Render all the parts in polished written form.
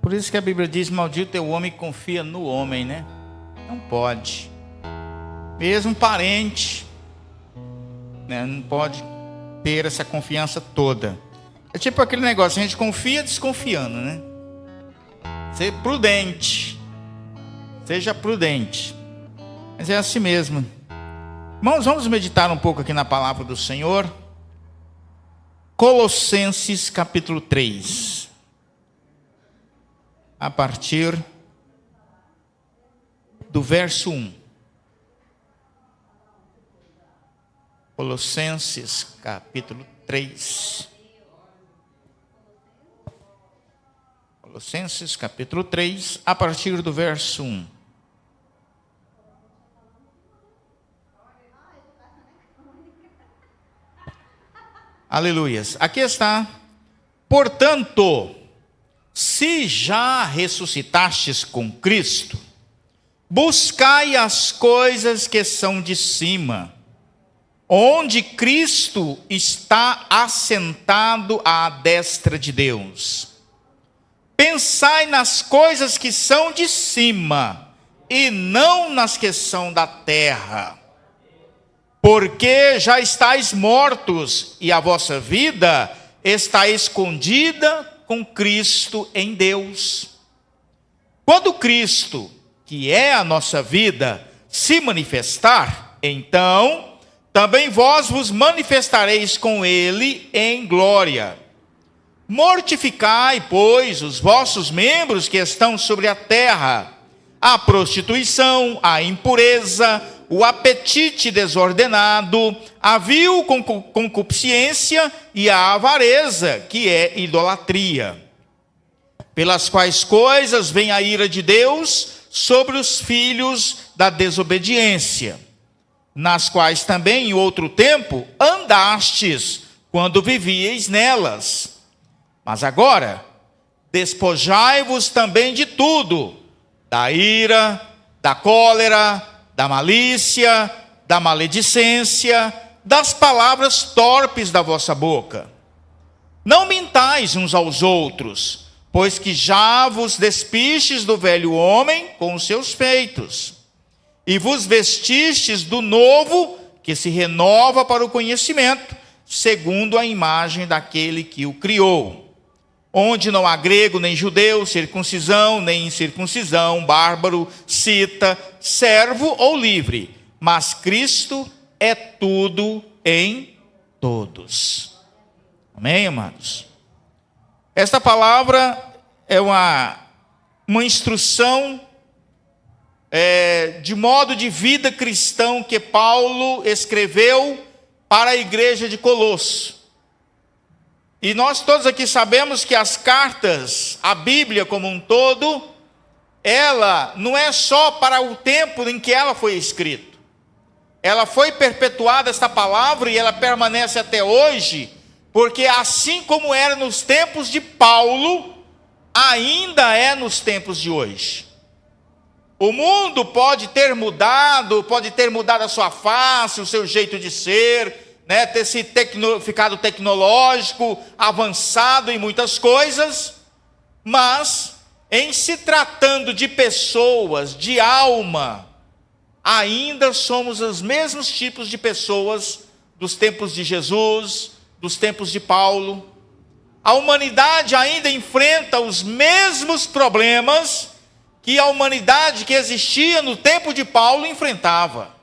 Por isso que a Bíblia diz: maldito é o homem que confia no homem, né? Não pode. Mesmo parente, né? Não pode ter essa confiança toda. É tipo aquele negócio, a gente confia desconfiando, né? Ser prudente. Seja prudente. Mas é assim mesmo. Irmãos, vamos meditar um pouco aqui na palavra do Senhor. Colossenses capítulo 3. A partir do verso 1. Colossenses capítulo 3. Colossenses capítulo 3, a partir do verso 1. Aleluias. Aqui está. Portanto, se já ressuscitastes com Cristo, buscai as coisas que são de cima, onde Cristo está assentado à destra de Deus. Pensai nas coisas que são de cima, e não nas que são da terra. Porque já estáis mortos, e a vossa vida está escondida com Cristo em Deus. Quando Cristo, que é a nossa vida, se manifestar, então também vós vos manifestareis com ele em glória. Mortificai, pois, os vossos membros que estão sobre a terra: a prostituição, a impureza, o apetite desordenado, a vil concupiscência e a avareza, que é idolatria. Pelas quais coisas vem a ira de Deus sobre os filhos da desobediência, nas quais também em outro tempo andastes, quando vivieis nelas. Mas agora, despojai-vos também de tudo: da ira, da cólera, da malícia, da maledicência, das palavras torpes da vossa boca. Não mintais uns aos outros, pois que já vos despistes do velho homem com os seus feitos, e vos vestistes do novo, que se renova para o conhecimento, segundo a imagem daquele que o criou. Onde não há grego nem judeu, circuncisão nem incircuncisão, bárbaro, cita, servo ou livre, mas Cristo é tudo em todos. Amém, amados? Esta palavra é uma instrução de modo de vida cristão que Paulo escreveu para a igreja de Colosso. E nós todos aqui sabemos que as cartas, a Bíblia como um todo, ela não é só para o tempo em que ela foi escrita. Ela foi perpetuada, esta palavra, e ela permanece até hoje, porque assim como era nos tempos de Paulo, ainda é nos tempos de hoje. O mundo pode ter mudado a sua face, o seu jeito de ser, né, ter ficado tecnológico, avançado em muitas coisas, mas em se tratando de pessoas, de alma, ainda somos os mesmos tipos de pessoas dos tempos de Jesus, dos tempos de Paulo. A humanidade ainda enfrenta os mesmos problemas que a humanidade que existia no tempo de Paulo enfrentava.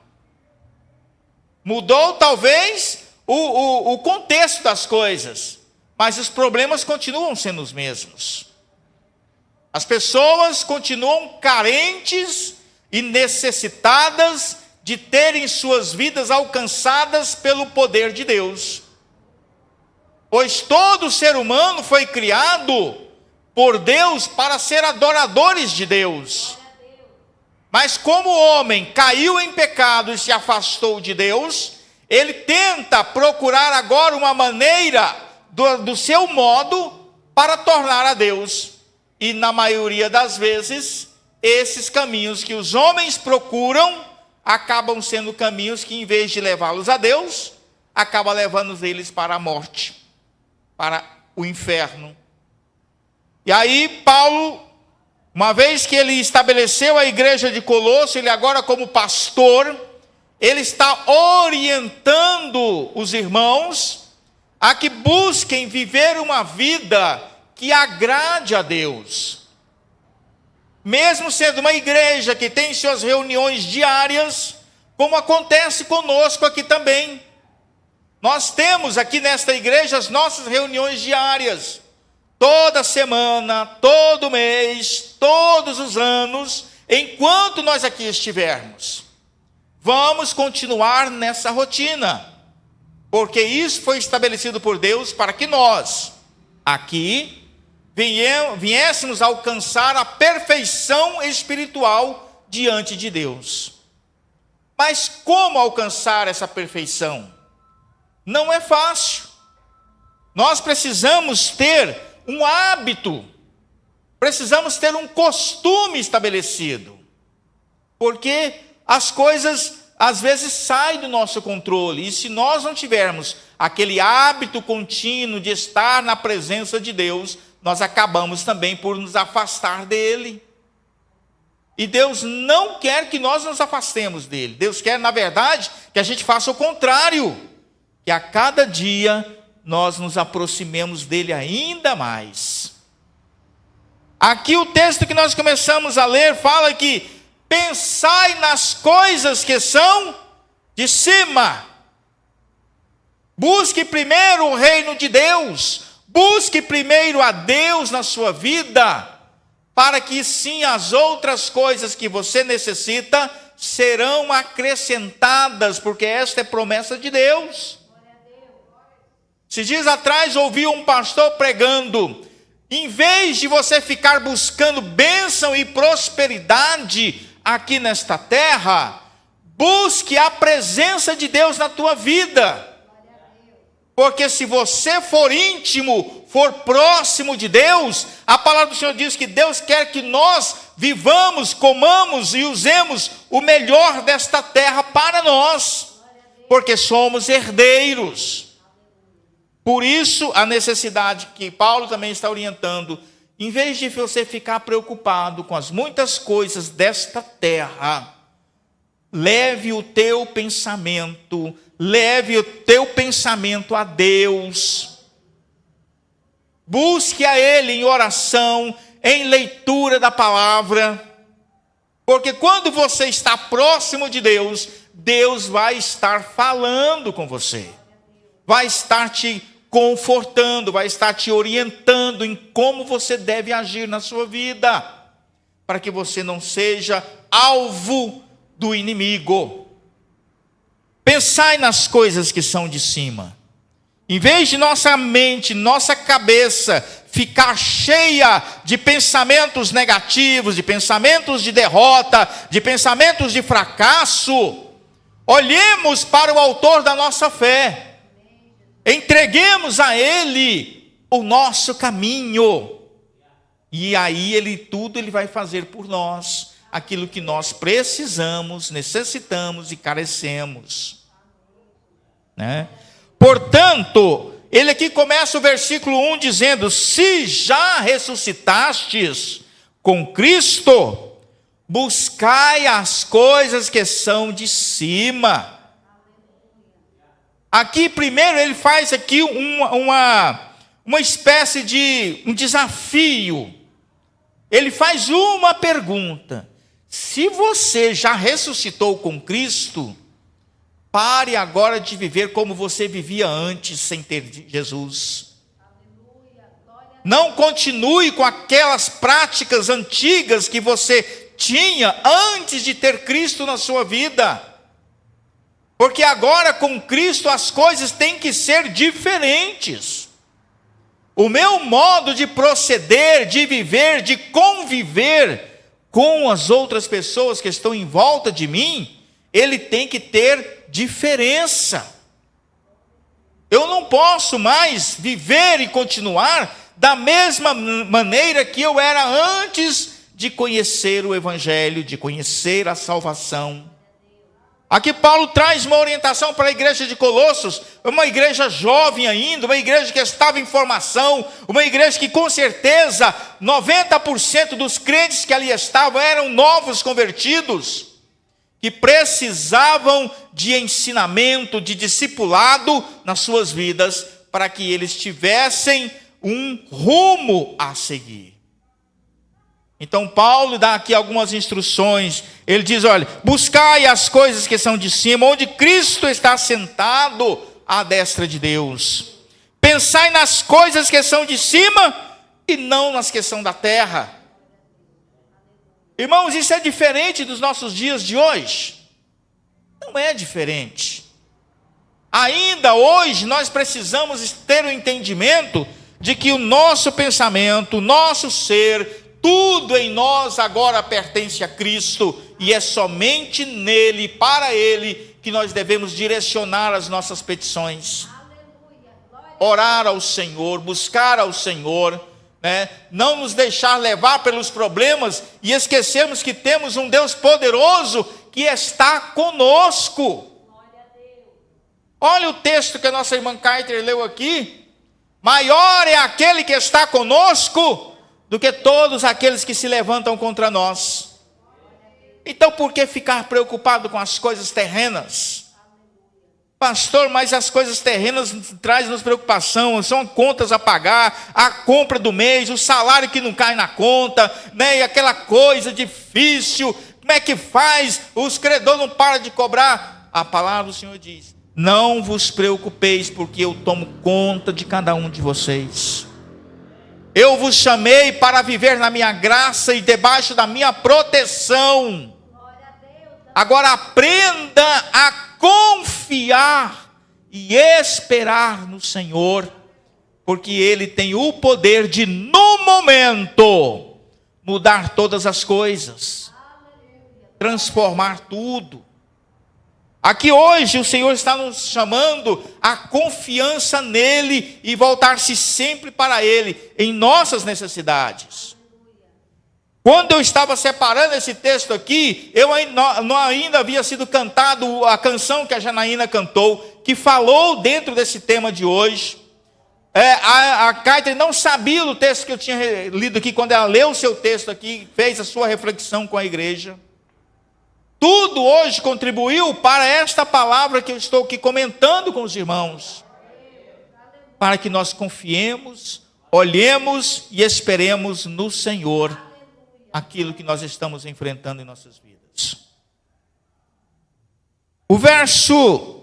Mudou talvez o contexto das coisas, mas os problemas continuam sendo os mesmos. As pessoas continuam carentes e necessitadas de terem suas vidas alcançadas pelo poder de Deus. Pois todo ser humano foi criado por Deus para ser adoradores de Deus. Mas como o homem caiu em pecado e se afastou de Deus, ele tenta procurar agora uma maneira do seu modo para tornar a Deus. E na maioria das vezes, esses caminhos que os homens procuram acabam sendo caminhos que, em vez de levá-los a Deus, acaba levando eles para a morte, para o inferno. E aí Paulo, uma vez que ele estabeleceu a igreja de Colosso, ele agora como pastor, ele está orientando os irmãos a que busquem viver uma vida que agrade a Deus. Mesmo sendo uma igreja que tem suas reuniões diárias, como acontece conosco aqui também. Nós temos aqui nesta igreja as nossas reuniões diárias. Toda semana, todo mês, todos os anos, enquanto nós aqui estivermos. Vamos continuar nessa rotina, porque isso foi estabelecido por Deus para que nós, aqui, viéssemos alcançar a perfeição espiritual diante de Deus. Mas como alcançar essa perfeição? Não é fácil. Nós precisamos ter um hábito, precisamos ter um costume estabelecido, porque as coisas às vezes saem do nosso controle, e se nós não tivermos aquele hábito contínuo de estar na presença de Deus, nós acabamos também por nos afastar dele. E Deus não quer que nós nos afastemos dele. Deus quer, na verdade, que a gente faça o contrário, que a cada dia nós nos aproximemos dele ainda mais. Aqui o texto que nós começamos a ler fala que pensai nas coisas que são de cima. Busque primeiro o reino de Deus, busque primeiro a Deus na sua vida, para que sim as outras coisas que você necessita serão acrescentadas, porque esta é promessa de Deus. Esses dias atrás ouvi um pastor pregando: em vez de você ficar buscando bênção e prosperidade aqui nesta terra, busque a presença de Deus na tua vida. Porque se você for íntimo, for próximo de Deus, a palavra do Senhor diz que Deus quer que nós vivamos, comamos e usemos o melhor desta terra para nós, porque somos herdeiros. Por isso, a necessidade que Paulo também está orientando, em vez de você ficar preocupado com as muitas coisas desta terra, leve o teu pensamento a Deus. Busque a Ele em oração, em leitura da palavra, porque quando você está próximo de Deus, Deus vai estar falando com você, vai estar te confortando, vai estar te orientando em como você deve agir na sua vida, para que você não seja alvo do inimigo. Pensai nas coisas que são de cima. Em vez de nossa mente, nossa cabeça ficar cheia de pensamentos negativos, de pensamentos de derrota, de pensamentos de fracasso, olhemos para o autor da nossa fé. Entreguemos a Ele o nosso caminho. E aí Ele vai fazer por nós aquilo que nós precisamos, necessitamos e carecemos. Né? Portanto, ele aqui começa o versículo 1 dizendo: se já ressuscitastes com Cristo, buscai as coisas que são de cima. Aqui primeiro ele faz aqui uma espécie de um desafio. Ele faz uma pergunta: se você já ressuscitou com Cristo, pare agora de viver como você vivia antes sem ter Jesus. Não continue com aquelas práticas antigas que você tinha antes de ter Cristo na sua vida. Porque agora com Cristo as coisas têm que ser diferentes. O meu modo de proceder, de viver, de conviver com as outras pessoas que estão em volta de mim, ele tem que ter diferença. Eu não posso mais viver e continuar da mesma maneira que eu era antes de conhecer o Evangelho, de conhecer a salvação. Aqui Paulo traz uma orientação para a igreja de Colossos, uma igreja jovem ainda, uma igreja que estava em formação, uma igreja que com certeza 90% dos crentes que ali estavam eram novos convertidos, que precisavam de ensinamento, de discipulado nas suas vidas, para que eles tivessem um rumo a seguir. Então Paulo dá aqui algumas instruções. Ele diz, olha, buscai as coisas que são de cima, onde Cristo está sentado à destra de Deus. Pensai nas coisas que são de cima e não nas que são da terra. Irmãos, isso é diferente dos nossos dias de hoje? Não é diferente. Ainda hoje nós precisamos ter o entendimento de que o nosso pensamento, o nosso ser, tudo em nós agora pertence a Cristo, e é somente nele, para ele, que nós devemos direcionar as nossas petições. Orar ao Senhor, buscar ao Senhor, né? Não nos deixar levar pelos problemas e esquecermos que temos um Deus poderoso que está conosco. Olha o texto que a nossa irmã Carter leu aqui. Maior é aquele que está conosco do que todos aqueles que se levantam contra nós. Então por que ficar preocupado com as coisas terrenas? Pastor, mas as coisas terrenas trazem-nos preocupação, são contas a pagar, a compra do mês, o salário que não cai na conta, né? E aquela coisa difícil, como é que faz? Os credores não param de cobrar. A palavra do Senhor diz, não vos preocupeis, porque eu tomo conta de cada um de vocês. Eu vos chamei para viver na minha graça e debaixo da minha proteção. Agora aprenda a confiar e esperar no Senhor, porque Ele tem o poder de, no momento, mudar todas as coisas, transformar tudo. Aqui hoje o Senhor está nos chamando a confiança nele e voltar-se sempre para Ele, em nossas necessidades. Quando eu estava separando esse texto aqui, eu ainda havia sido cantado a canção que a Janaína cantou, que falou dentro desse tema de hoje. A Carter não sabia do texto que eu tinha lido aqui, quando ela leu o seu texto aqui, fez a sua reflexão com a igreja. Tudo hoje contribuiu para esta palavra que eu estou aqui comentando com os irmãos, para que nós confiemos, olhemos e esperemos no Senhor aquilo que nós estamos enfrentando em nossas vidas. O verso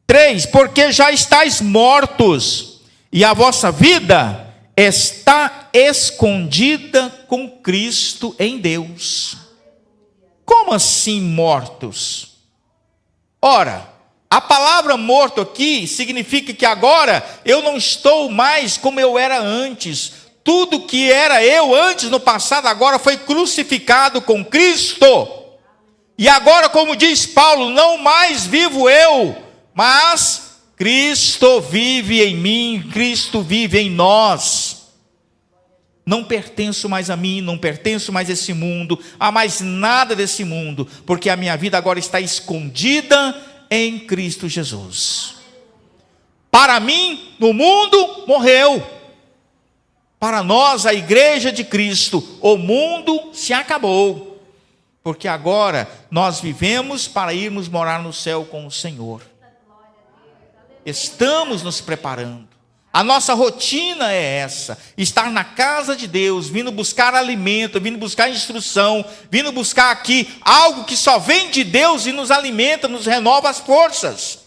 3, porque já estáis mortos, e a vossa vida está escondida com Cristo em Deus. Como assim mortos? Ora, a palavra morto aqui significa que agora eu não estou mais como eu era antes. Tudo que era eu antes no passado agora foi crucificado com Cristo. E agora, como diz Paulo, não mais vivo eu, mas Cristo vive em mim, Cristo vive em nós. Não pertenço mais a mim, não pertenço mais a esse mundo, a mais nada desse mundo, porque a minha vida agora está escondida em Cristo Jesus. Para mim, no mundo, morreu. Para nós, a igreja de Cristo, o mundo se acabou, porque agora nós vivemos para irmos morar no céu com o Senhor. Estamos nos preparando. A nossa rotina é essa, estar na casa de Deus, vindo buscar alimento, vindo buscar instrução, vindo buscar aqui algo que só vem de Deus e nos alimenta, nos renova as forças,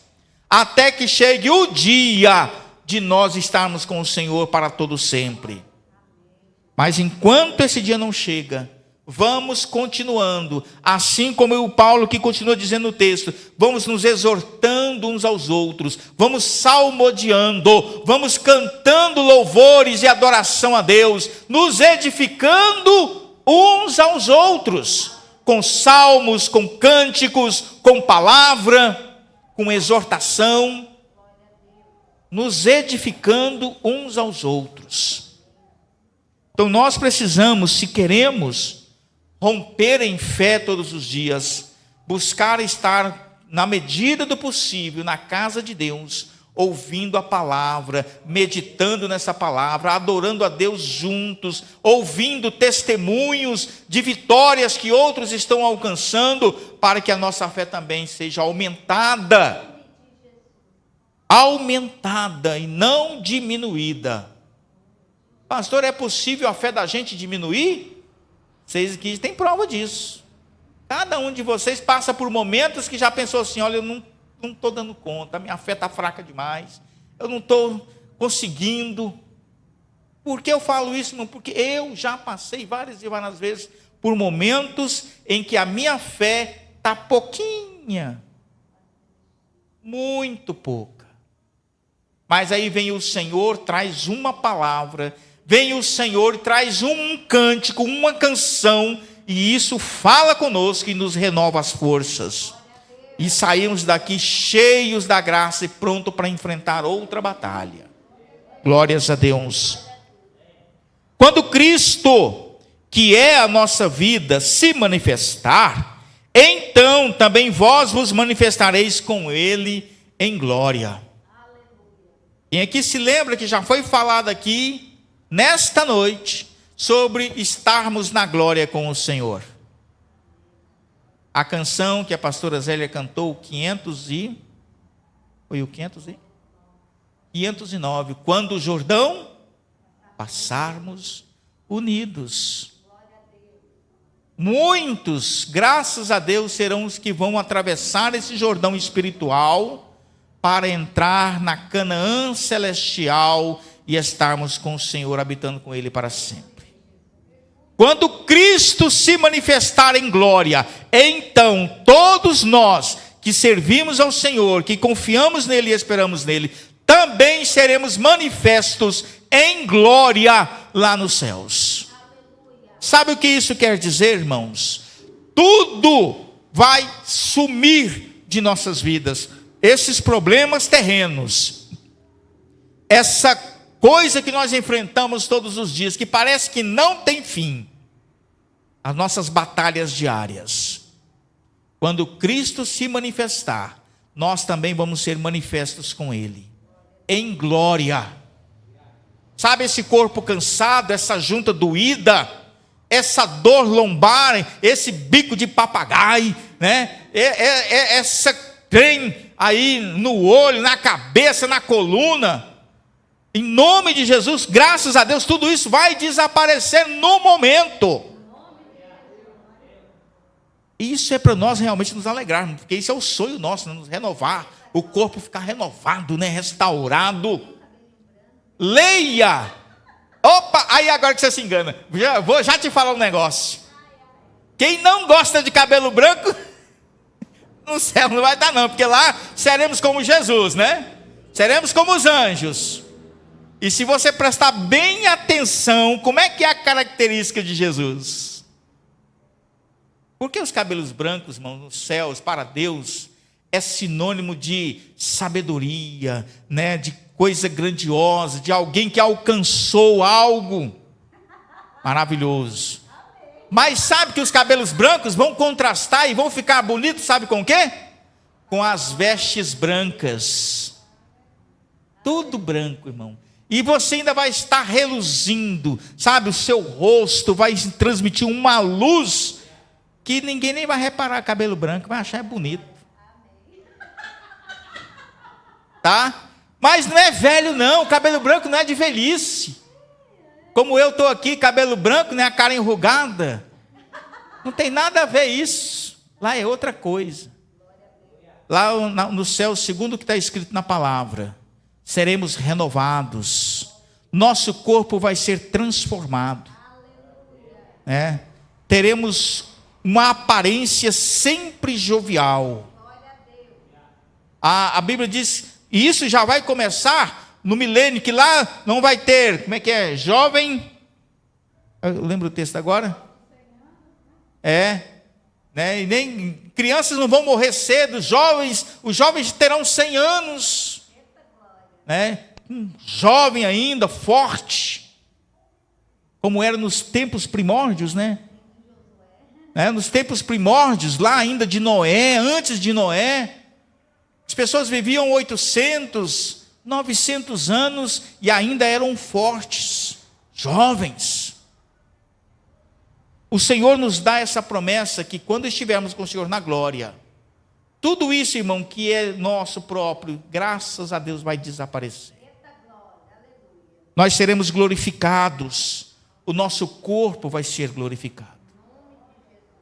até que chegue o dia de nós estarmos com o Senhor para todo sempre. Mas enquanto esse dia não chega, vamos continuando, assim como o Paulo que continua dizendo no texto, vamos nos exortando uns aos outros, vamos salmodiando, vamos cantando louvores e adoração a Deus, nos edificando uns aos outros, com salmos, com cânticos, com palavra, com exortação, nos edificando uns aos outros. Então nós precisamos, se queremos romper em fé todos os dias, buscar estar na medida do possível, na casa de Deus, ouvindo a palavra, meditando nessa palavra, adorando a Deus juntos, ouvindo testemunhos de vitórias que outros estão alcançando, para que a nossa fé também seja aumentada e não diminuída. Pastor, é possível a fé da gente diminuir? Vocês aqui têm prova disso. Cada um de vocês passa por momentos que já pensou assim: olha, eu não estou dando conta, a minha fé está fraca demais, eu não estou conseguindo. Por que eu falo isso? Não, porque eu já passei várias e várias vezes por momentos em que a minha fé está pouquinha, muito pouca. Mas aí vem o Senhor, traz uma palavra, vem o Senhor, traz um cântico, uma canção, e isso fala conosco e nos renova as forças. E saímos daqui cheios da graça e pronto para enfrentar outra batalha. Glórias a Deus. Quando Cristo, que é a nossa vida, se manifestar, então também vós vos manifestareis com Ele em glória. Quem aqui se lembra que já foi falado aqui, nesta noite, sobre estarmos na glória com o Senhor? A canção que a pastora Zélia cantou, 509, quando o Jordão passarmos unidos. Muitos, graças a Deus, serão os que vão atravessar esse Jordão espiritual para entrar na Canaã celestial e estarmos com o Senhor, habitando com Ele para sempre. Quando Cristo se manifestar em glória, então todos nós que servimos ao Senhor, que confiamos nele e esperamos nele, também seremos manifestos em glória lá nos céus. Sabe o que isso quer dizer, irmãos? Tudo vai sumir de nossas vidas. Esses problemas terrenos, essa coisa que nós enfrentamos todos os dias, que parece que não tem fim, as nossas batalhas diárias. Quando Cristo se manifestar, nós também vamos ser manifestos com Ele, em glória. Sabe esse corpo cansado, essa junta doída, essa dor lombar, esse bico de papagaio, né? Essa trem aí no olho, na cabeça, na coluna, em nome de Jesus, graças a Deus, tudo isso vai desaparecer no momento. Isso é para nós realmente nos alegrarmos, porque isso é o sonho nosso, né? Nos renovar, o corpo ficar renovado, né? Restaurado. Leia. Opa, aí agora que você se engana, vou já te falar um negócio. Quem não gosta de cabelo branco, no céu não vai estar não, porque lá seremos como Jesus, né? Seremos como os anjos. E se você prestar bem atenção, como é que é a característica de Jesus? Porque os cabelos brancos, irmãos, nos céus, para Deus, é sinônimo de sabedoria, né? De coisa grandiosa, de alguém que alcançou algo maravilhoso. Mas sabe que os cabelos brancos vão contrastar e vão ficar bonitos, sabe com o quê? Com as vestes brancas. Tudo branco, irmão. E você ainda vai estar reluzindo, sabe? O seu rosto vai transmitir uma luz que ninguém nem vai reparar cabelo branco, vai achar bonito. Tá? Mas não é velho não, cabelo branco não é de velhice. Como eu estou aqui, cabelo branco, né, a cara enrugada. Não tem nada a ver isso. Lá é outra coisa. Lá no céu, segundo o que está escrito na palavra, seremos renovados. Nosso corpo vai ser transformado. né? Teremos uma aparência sempre jovial. A Bíblia diz, e isso já vai começar no milênio, que lá não vai ter, como é que é? Jovem, eu lembro o texto agora? Né? E nem crianças não vão morrer cedo, os jovens terão 100 anos, né? Jovem ainda, forte, como era nos tempos primórdios, né? Nos tempos primórdios, lá ainda de Noé, antes de Noé, as pessoas viviam 800, 900 anos e ainda eram fortes, jovens. O Senhor nos dá essa promessa que quando estivermos com o Senhor na glória, tudo isso, irmão, que é nosso próprio, graças a Deus, vai desaparecer. Nós seremos glorificados, o nosso corpo vai ser glorificado.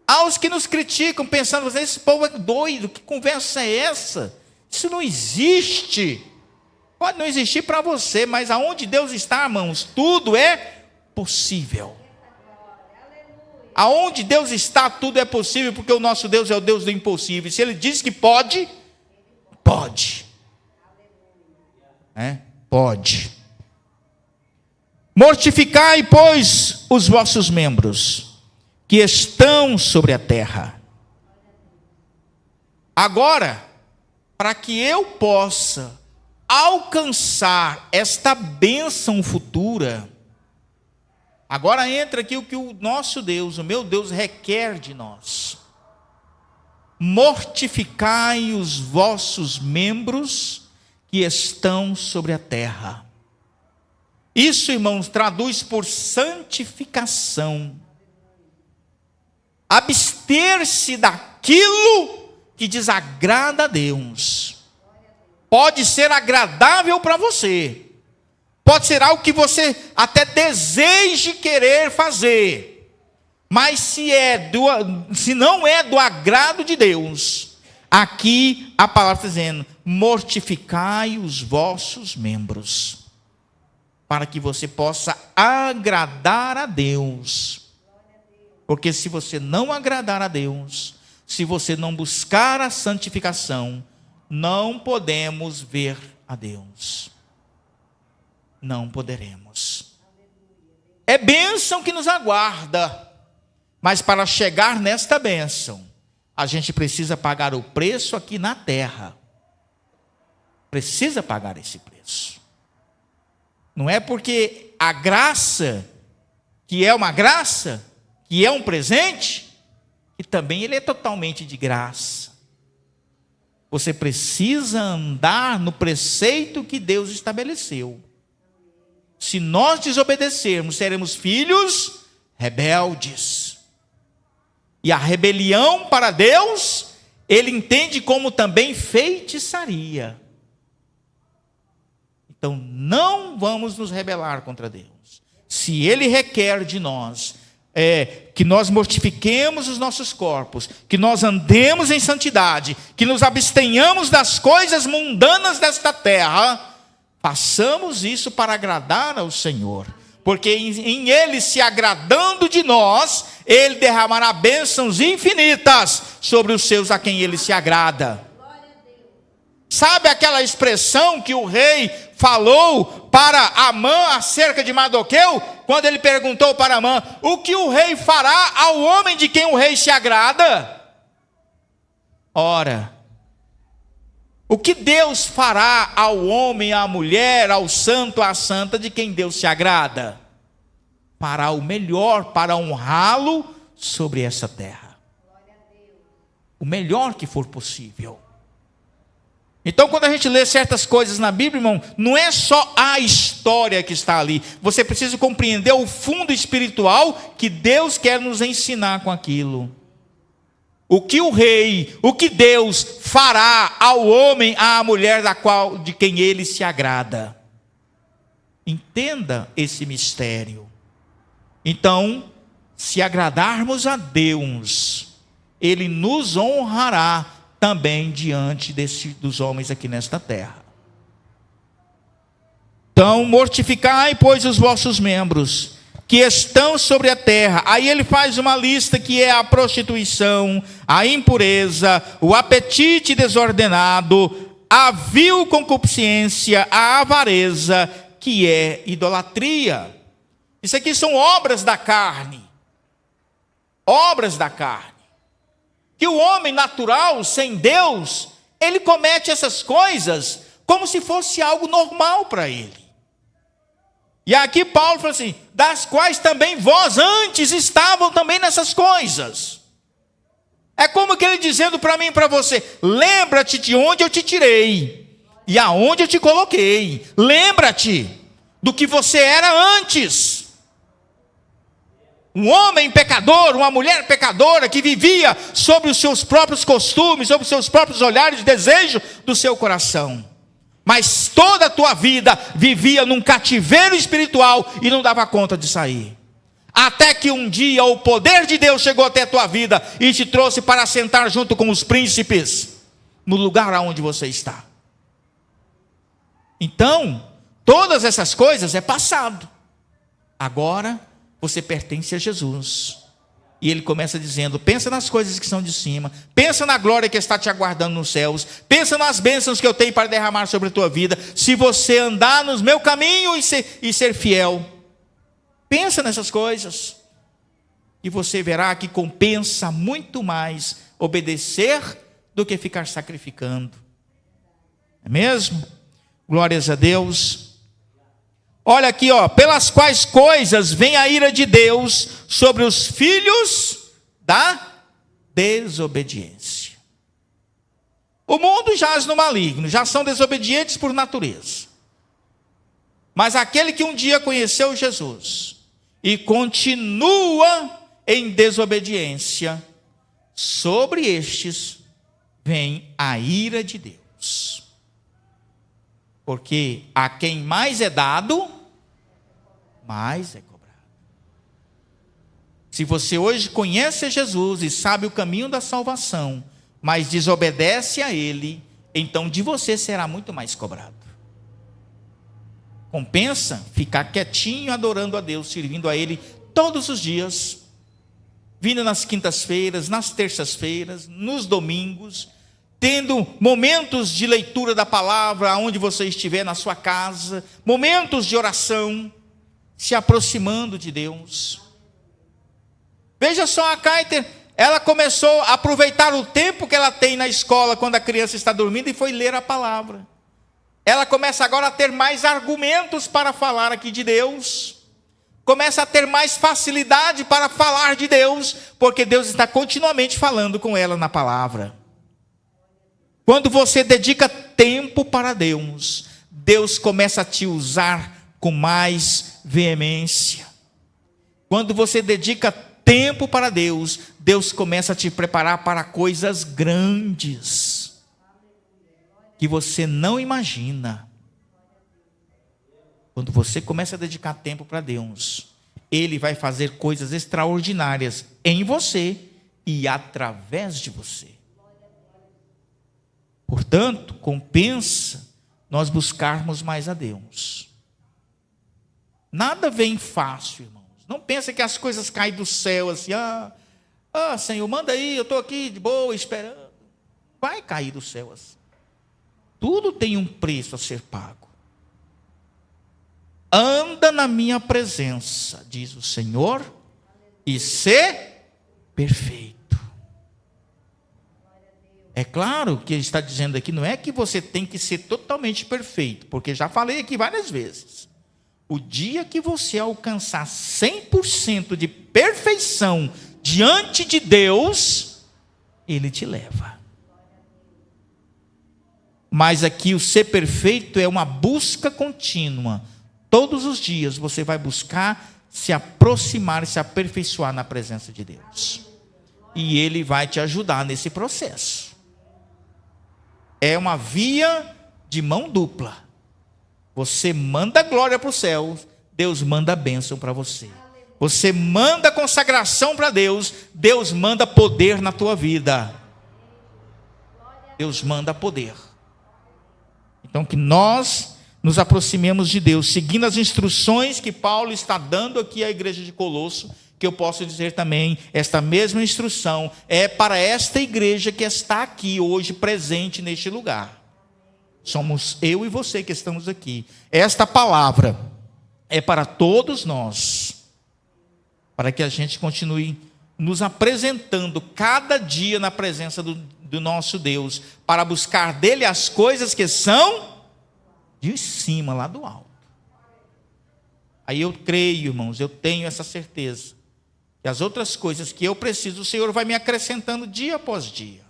Aos que nos criticam, pensando, esse povo é doido, que conversa é essa? Isso não existe. Pode não existir para você, mas aonde Deus está, irmãos, tudo é possível. Aonde Deus está, tudo é possível, porque o nosso Deus é o Deus do impossível. Se Ele diz que pode, pode. Pode. Mortificai, pois, os vossos membros, que estão sobre a terra. Agora, para que eu possa alcançar esta bênção futura, agora entra aqui o que o nosso Deus, o meu Deus, requer de nós. Mortificai os vossos membros que estão sobre a terra. Isso, irmãos, traduz por santificação. Abster-se daquilo que desagrada a Deus. Pode ser agradável para você. Pode ser algo que você até deseje querer fazer. Mas se não é do agrado de Deus, aqui a palavra está dizendo: mortificai os vossos membros, para que você possa agradar a Deus. Porque se você não agradar a Deus, se você não buscar a santificação, não podemos ver a Deus. Não poderemos. É bênção que nos aguarda, mas para chegar nesta bênção, a gente precisa pagar o preço aqui na terra. Precisa pagar esse preço. Não é porque a graça, que é uma graça, que é um presente, e também ele é totalmente de graça. Você precisa andar no preceito que Deus estabeleceu. Se nós desobedecermos, seremos filhos rebeldes. E a rebelião para Deus, Ele entende como também feitiçaria. Então não vamos nos rebelar contra Deus. Se Ele requer de nós que nós mortifiquemos os nossos corpos, que nós andemos em santidade, que nos abstenhamos das coisas mundanas desta terra, façamos isso para agradar ao Senhor, porque em Ele se agradando de nós, Ele derramará bênçãos infinitas sobre os seus a quem Ele se agrada. Sabe aquela expressão que o rei falou para Amã acerca de Mardoqueu? Quando ele perguntou para Amã: o que o rei fará ao homem de quem o rei se agrada? Ora, o que Deus fará ao homem, à mulher, ao santo, à santa de quem Deus se agrada? Fará o melhor para honrá-lo sobre essa terra. O melhor que for possível. Então, quando a gente lê certas coisas na Bíblia, irmão, não é só a história que está ali. Você precisa compreender o fundo espiritual que Deus quer nos ensinar com aquilo. O que Deus fará ao homem, à mulher de quem Ele se agrada. Entenda esse mistério. Então, se agradarmos a Deus, Ele nos honrará também diante dos homens aqui nesta terra. Então, mortificai, pois, os vossos membros, que estão sobre a terra. Aí ele faz uma lista que é a prostituição, a impureza, o apetite desordenado, a vil concupiscência, a avareza, que é idolatria. Isso aqui são obras da carne. Obras da carne. Que o homem natural, sem Deus, ele comete essas coisas como se fosse algo normal para ele. E aqui Paulo fala assim: das quais também vós antes estavam também nessas coisas. É como que ele dizendo para mim e para você: lembra-te de onde eu te tirei e aonde eu te coloquei. Lembra-te do que você era antes. Um homem pecador, uma mulher pecadora que vivia sobre os seus próprios costumes, sobre os seus próprios olhares de desejo do seu coração. Mas toda a tua vida vivia num cativeiro espiritual e não dava conta de sair. Até que um dia o poder de Deus chegou até a tua vida e te trouxe para sentar junto com os príncipes, no lugar aonde você está. Então, todas essas coisas é passado. Agora, você pertence a Jesus. E ele começa dizendo: pensa nas coisas que são de cima, pensa na glória que está te aguardando nos céus, pensa nas bênçãos que eu tenho para derramar sobre a tua vida, se você andar no meu caminho e ser fiel. Pensa nessas coisas, e você verá que compensa muito mais obedecer do que ficar sacrificando. É mesmo? Glórias a Deus. Olha aqui, pelas quais coisas vem a ira de Deus sobre os filhos da desobediência. O mundo jaz no maligno, já são desobedientes por natureza. Mas aquele que um dia conheceu Jesus e continua em desobediência, sobre estes vem a ira de Deus. Porque a quem mais é dado, mais é cobrado. Se você hoje conhece Jesus e sabe o caminho da salvação, mas desobedece a Ele, então de você será muito mais cobrado. Compensa ficar quietinho adorando a Deus, servindo a Ele todos os dias, vindo nas quintas-feiras, nas terças-feiras, nos domingos, tendo momentos de leitura da palavra, aonde você estiver na sua casa, momentos de oração, se aproximando de Deus. Veja só, a Kaiter, ela começou a aproveitar o tempo que ela tem na escola, quando a criança está dormindo, e foi ler a palavra. Ela começa agora a ter mais argumentos para falar aqui de Deus, começa a ter mais facilidade para falar de Deus, porque Deus está continuamente falando com ela na palavra. Quando você dedica tempo para Deus, Deus começa a te usar com mais veemência. Quando você dedica tempo para Deus, Deus começa a te preparar para coisas grandes, que você não imagina. Quando você começa a dedicar tempo para Deus, Ele vai fazer coisas extraordinárias em você e através de você. Portanto, compensa nós buscarmos mais a Deus. Nada vem fácil, irmãos. Não pensa que as coisas caem do céu assim, Senhor, manda aí, eu estou aqui de boa, esperando. Vai cair do céu assim. Tudo tem um preço a ser pago. Anda na minha presença, diz o Senhor, e ser perfeito. É claro que ele está dizendo aqui, não é que você tem que ser totalmente perfeito, porque já falei aqui várias vezes. O dia que você alcançar 100% de perfeição diante de Deus, Ele te leva. Mas aqui o ser perfeito é uma busca contínua. Todos os dias você vai buscar se aproximar e se aperfeiçoar na presença de Deus. E Ele vai te ajudar nesse processo. É uma via de mão dupla. Você manda glória para o céu, Deus manda bênção para você. Você manda consagração para Deus, Deus manda poder na tua vida. Deus manda poder. Então que nós nos aproximemos de Deus, seguindo as instruções que Paulo está dando aqui à igreja de Colosso, que eu posso dizer também, esta mesma instrução é para esta igreja que está aqui hoje presente neste lugar. Somos eu e você que estamos aqui. Esta palavra é para todos nós, para que a gente continue nos apresentando cada dia na presença do nosso Deus, para buscar dele as coisas que são de cima, lá do alto. Aí eu creio, irmãos, eu tenho essa certeza, E as outras coisas que eu preciso, o Senhor vai me acrescentando dia após dia.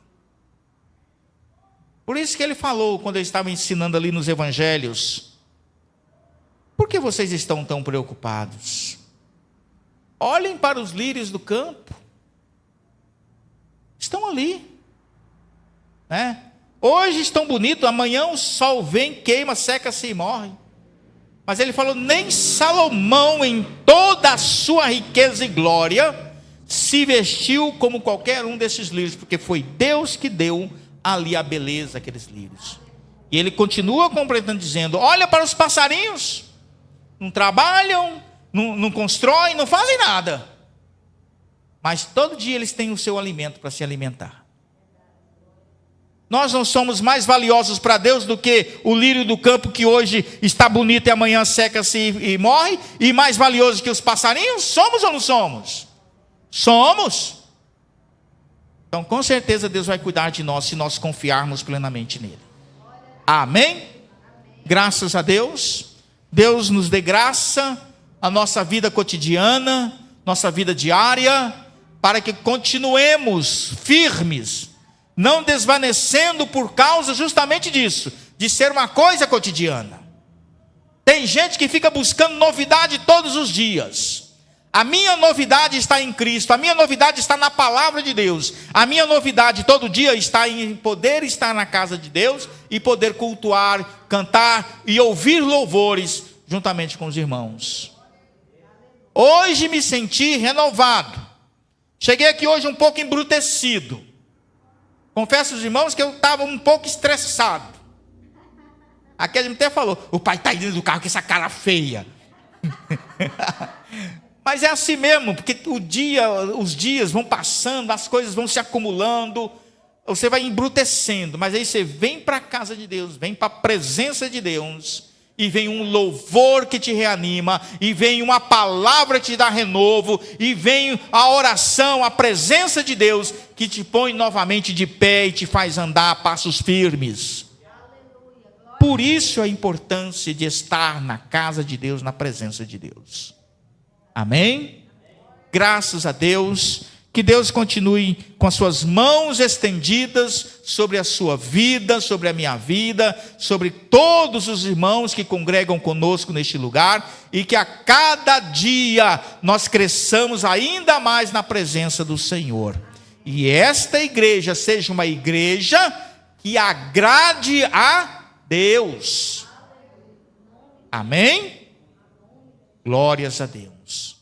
Por isso que ele falou, quando ele estava ensinando ali nos evangelhos: por que vocês estão tão preocupados? Olhem para os lírios do campo. Estão ali, né? Hoje estão bonitos, amanhã o sol vem, queima, seca-se e morre. Mas ele falou: nem Salomão, em toda a sua riqueza e glória, se vestiu como qualquer um desses lírios, porque foi Deus que deu ali a beleza daqueles lírios. E ele continua completando, dizendo: olha para os passarinhos, não trabalham, não constroem, não fazem nada, mas todo dia eles têm o seu alimento para se alimentar. Nós não somos mais valiosos para Deus do que o lírio do campo, que hoje está bonito e amanhã seca-se e morre, e mais valioso que os passarinhos? Somos ou não somos? Somos. Então, com certeza, Deus vai cuidar de nós se nós confiarmos plenamente nele. Amém? Graças a Deus. Deus nos dê graça, a nossa vida cotidiana, nossa vida diária, para que continuemos firmes, não desvanecendo por causa justamente disso, de ser uma coisa cotidiana. Tem gente que fica buscando novidade todos os dias. A minha novidade está em Cristo, a minha novidade está na palavra de Deus. A minha novidade todo dia está em poder estar na casa de Deus e poder cultuar, cantar e ouvir louvores juntamente com os irmãos. Hoje me senti renovado. Cheguei aqui hoje um pouco embrutecido. Confesso aos irmãos que eu estava um pouco estressado. Aquele até falou: o pai está dentro do carro com essa cara feia. Mas é assim mesmo, porque os dias vão passando, as coisas vão se acumulando, você vai embrutecendo. Mas aí você vem para a casa de Deus, vem para a presença de Deus, e vem um louvor que te reanima, e vem uma palavra que te dá renovo, e vem a oração, a presença de Deus, que te põe novamente de pé e te faz andar a passos firmes. Por isso a importância de estar na casa de Deus, na presença de Deus. Amém? Graças a Deus. Que Deus continue com as suas mãos estendidas sobre a sua vida, sobre a minha vida, sobre todos os irmãos que congregam conosco neste lugar, e que a cada dia nós cresçamos ainda mais na presença do Senhor. E esta igreja seja uma igreja que agrade a Deus. Amém? Glórias a Deus.